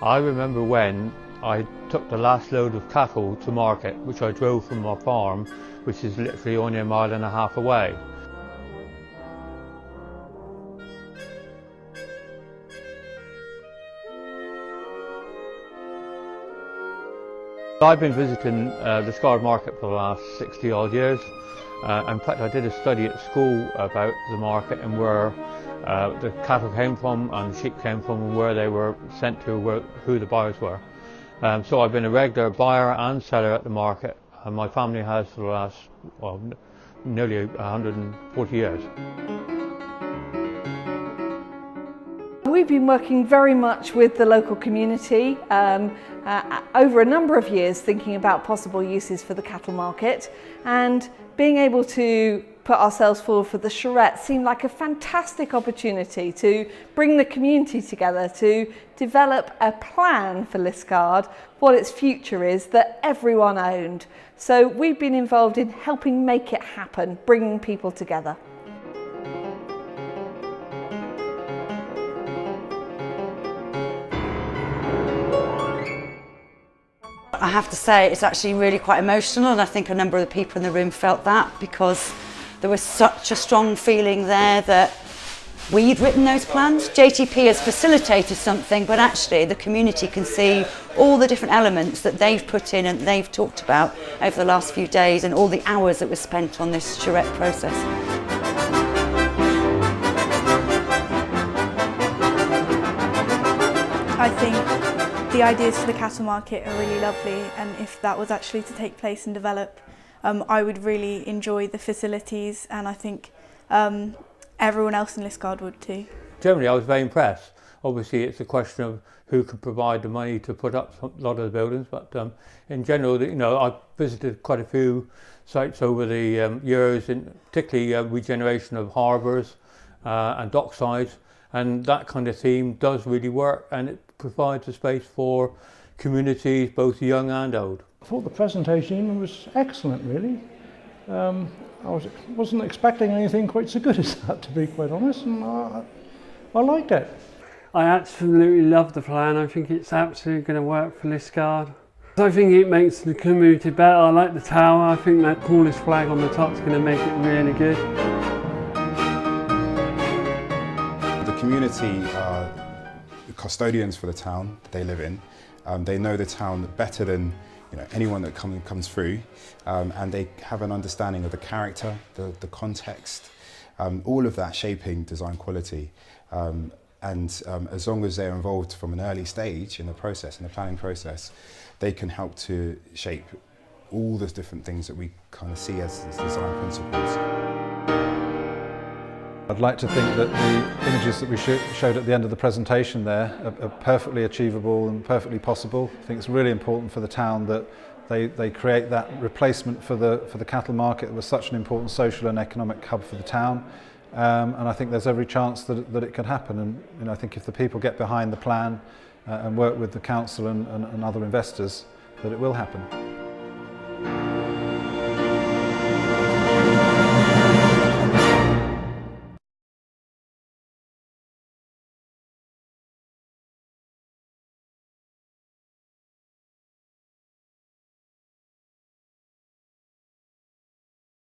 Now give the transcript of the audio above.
I remember when I took the last load of cattle to market, which I drove from my farm, which is literally only a mile and a half away. I've been visiting Liskeard market for the last 60 odd years. In fact, I did a study at school about the market and where the cattle came from and the sheep came from and where they were sent to, who the buyers were. So I've been a regular buyer and seller at the market, and my family has for the last, well, nearly 140 years. We've been working very much with the local community over a number of years, thinking about possible uses for the cattle market, and being able to put ourselves forward for the Charrette seemed like a fantastic opportunity to bring the community together to develop a plan for Liskeard, what its future is, that everyone owned. So we've been involved in helping make it happen, bringing people together. I have to say it's actually really quite emotional, and I think a number of the people in the room felt that, because there was such a strong feeling there that we'd written those plans. JTP has facilitated something, but actually the community can see all the different elements that they've put in and they've talked about over the last few days, and all the hours that were spent on this Charrette process. I think the ideas for the cattle market are really lovely, and if that was actually to take place and develop, I would really enjoy the facilities, and I think everyone else in Liskeard would too. Generally, I was very impressed. Obviously, it's a question of who can provide the money to put up a lot of the buildings, but in general, you know, I've visited quite a few sites over the years, particularly regeneration of harbours and docksides, and that kind of theme does really work, and it provides a space for communities, both young and old. I thought the presentation was excellent, really. I wasn't expecting anything quite so good as that, to be quite honest, and I liked it. I absolutely love the plan. I think it's absolutely going to work for Liskeard. I think it makes the community better. I like the tower. I think that Cornish flag on the top is going to make it really good. The community are the custodians for the town they live in. They know the town better than anyone that comes through, and they have an understanding of the character, the context, all of that shaping design quality. As long as they're involved from an early stage in the process, in the planning process, they can help to shape all the different things that we kind of see as design principles. I'd like to think that the images that we showed at the end of the presentation there are perfectly achievable and perfectly possible. I think it's really important for the town that they create that replacement for the cattle market. It was such an important social and economic hub for the town, and I think there's every chance that it can happen. And I think if the people get behind the plan and work with the council and other investors, that it will happen.